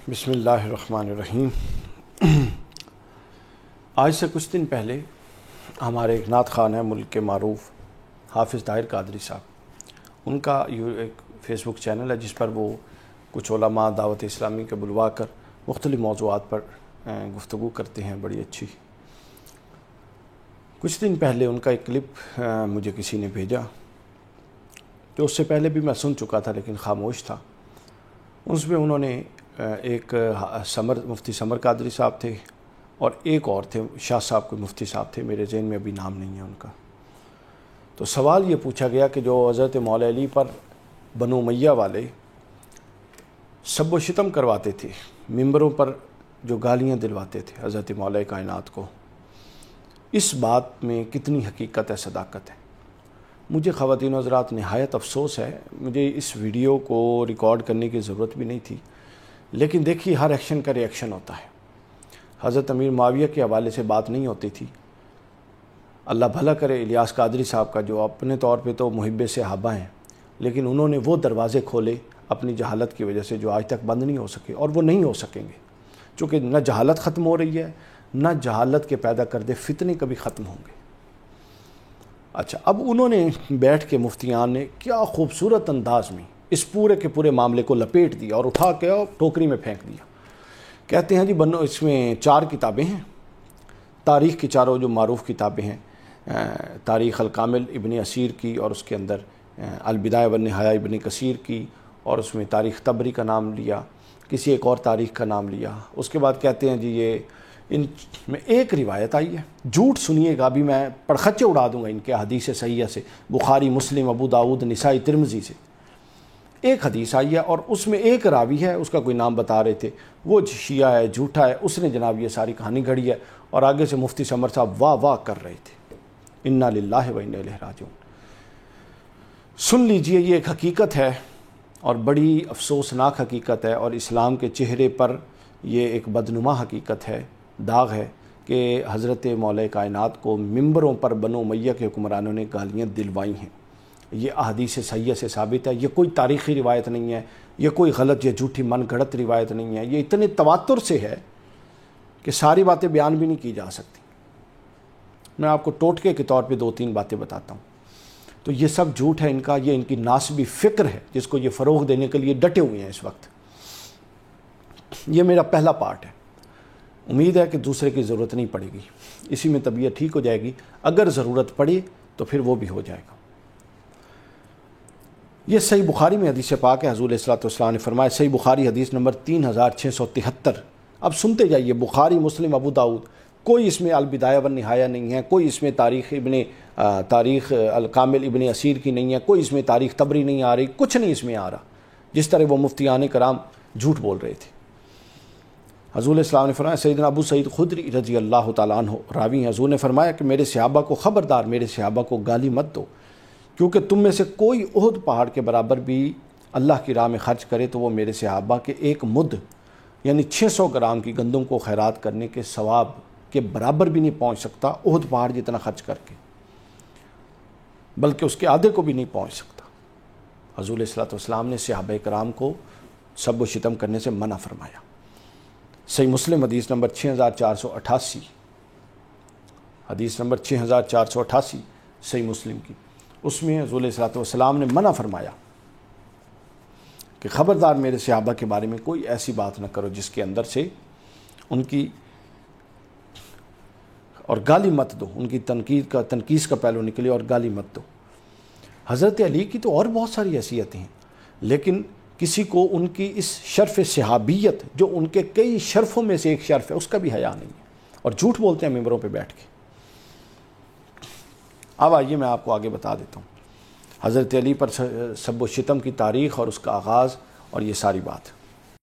بسم اللہ الرحمن الرحیم۔ آج سے کچھ دن پہلے ہمارے ایک نعت خوان ہیں ملک کے معروف حافظ طاہر قادری صاحب، ان کا ایک فیس بک چینل ہے جس پر وہ کچھ علماء دعوت اسلامی کے بلوا کر مختلف موضوعات پر گفتگو کرتے ہیں، بڑی اچھی۔ کچھ دن پہلے ان کا ایک کلپ مجھے کسی نے بھیجا، جو اس سے پہلے بھی میں سن چکا تھا لیکن خاموش تھا۔ اس میں انہوں نے ایک مفتی سمر قادری صاحب تھے اور ایک اور تھے، شاہ صاحب کوئی مفتی صاحب تھے، میرے ذہن میں ابھی نام نہیں ہے ان کا۔ تو سوال یہ پوچھا گیا کہ جو حضرت مولا علی پر بنو امیہ والے سب و شتم کرواتے تھے، ممبروں پر جو گالیاں دلواتے تھے حضرت مولا کائنات کو، اس بات میں کتنی حقیقت ہے، صداقت ہے؟ مجھے خواتین و حضرات نہایت افسوس ہے، مجھے اس ویڈیو کو ریکارڈ کرنے کی ضرورت بھی نہیں تھی، لیکن دیکھیے ہر ایکشن کا ری ایکشن ہوتا ہے۔ حضرت امیر معاویہ کے حوالے سے بات نہیں ہوتی تھی، اللہ بھلا کرے الیاس قادری صاحب کا، جو اپنے طور پہ تو محب صحابہ ہیں، لیکن انہوں نے وہ دروازے کھولے اپنی جہالت کی وجہ سے جو آج تک بند نہیں ہو سکے، اور وہ نہیں ہو سکیں گے، چونکہ نہ جہالت ختم ہو رہی ہے، نہ جہالت کے پیدا کردے فتنے کبھی ختم ہوں گے۔ اچھا، اب انہوں نے بیٹھ کے مفتیان نے کیا خوبصورت انداز میں اس پورے کے پورے معاملے کو لپیٹ دیا اور اٹھا کے ٹوکری میں پھینک دیا۔ کہتے ہیں جی بنو اس میں 4 کتابیں ہیں، تاریخ کی چاروں جو معروف کتابیں ہیں، تاریخ الکامل ابن اسیر کی، اور اس کے اندر البدایہ والنہایہ ابن کثیر کی، اور اس میں تاریخ طبری کا نام لیا، کسی ایک اور تاریخ کا نام لیا۔ اس کے بعد کہتے ہیں جی یہ ان میں ایک روایت آئی ہے، جھوٹ سنیے گا، ابھی میں پڑخچے اڑا دوں گا ان کے حدیث صحیحہ سے، بخاری، مسلم، ابو داؤد، نسائی، ترمذی سے ایک حدیث آئی ہے، اور اس میں ایک راوی ہے، اس کا کوئی نام بتا رہے تھے، وہ شیعہ ہے، جھوٹا ہے، اس نے جناب یہ ساری کہانی گھڑی ہے، اور آگے سے مفتی سمر صاحب واہ واہ کر رہے تھے، انا للہ و انا الیہ راجعون۔ سن لیجئے، یہ ایک حقیقت ہے اور بڑی افسوسناک حقیقت ہے، اور اسلام کے چہرے پر یہ ایک بدنما حقیقت ہے، داغ ہے کہ حضرت مولا کائنات کو ممبروں پر بنو امیہ کے حکمرانوں نے گالیاں دلوائی ہیں۔ یہ احادیث صحیحہ سے ثابت ہے، یہ کوئی تاریخی روایت نہیں ہے، یہ کوئی غلط یا جھوٹی من گھڑت روایت نہیں ہے، یہ اتنے تواتر سے ہے کہ ساری باتیں بیان بھی نہیں کی جا سکتی۔ میں آپ کو ٹوٹکے کے طور پہ 2-3 باتیں بتاتا ہوں۔ تو یہ سب جھوٹ ہے ان کا، یہ ان کی ناسبی فکر ہے جس کو یہ فروغ دینے کے لیے ڈٹے ہوئے ہیں اس وقت۔ یہ میرا پہلا پارٹ ہے، امید ہے کہ دوسرے کی ضرورت نہیں پڑے گی، اسی میں طبیعت ٹھیک ہو جائے گی، اگر ضرورت پڑی تو پھر وہ بھی ہو جائے گا۔ یہ صحیح بخاری میں حدیث پاک ہے، حضور علیہ الصلوۃ والسلام نے فرمایا، صحیح بخاری حدیث نمبر 3673۔ اب سنتے جائیے، بخاری، مسلم، ابو داؤد، کوئی اس میں البدایہ والنہایہ نہیں ہے، کوئی اس میں تاریخ الکامل ابن اسیر کی نہیں ہے، کوئی اس میں تاریخ طبری نہیں آ رہی، کچھ نہیں اس میں آ رہا، جس طرح وہ مفتیان کرام جھوٹ بول رہے تھے۔ حضور علیہ السلام نے فرمایا، سیدنا ابو سعید خدری رضی اللہ تعالیٰ عنہ راوی ہیں، حضور نے فرمایا کہ میرے صحابہ کو خبردار، میرے صحابہ کو گالی مت دو، کیونکہ تم میں سے کوئی احد پہاڑ کے برابر بھی اللہ کی راہ میں خرچ کرے تو وہ میرے صحابہ کے ایک مد یعنی 600 گرام کی گندم کو خیرات کرنے کے ثواب کے برابر بھی نہیں پہنچ سکتا، احد پہاڑ جتنا خرچ کر کے، بلکہ اس کے آدھے کو بھی نہیں پہنچ سکتا۔ حضور علیہ الصلوۃ والسلام نے صحابہ کرام کو سب و شتم کرنے سے منع فرمایا۔ صحیح مسلم حدیث نمبر 6488، حدیث نمبر 6488 صحیح مسلم کی، اس میں حضور علیہ الصلوۃ والسلام نے منع فرمایا کہ خبردار میرے صحابہ کے بارے میں کوئی ایسی بات نہ کرو جس کے اندر سے ان کی، اور گالی مت دو، ان کی تنقیص کا پہلو نکلے، اور گالی مت دو۔ حضرت علی کی تو اور بہت ساری حیثیتیں ہیں، لیکن کسی کو ان کی اس شرف صحابیت جو ان کے کئی شرفوں میں سے ایک شرف ہے اس کا بھی حیا نہیں ہے، اور جھوٹ بولتے ہیں ممبروں پہ بیٹھ کے۔ اب آئیے میں آپ کو آگے بتا دیتا ہوں حضرت علی پر سب و شتم کی تاریخ اور اس کا آغاز اور یہ ساری بات۔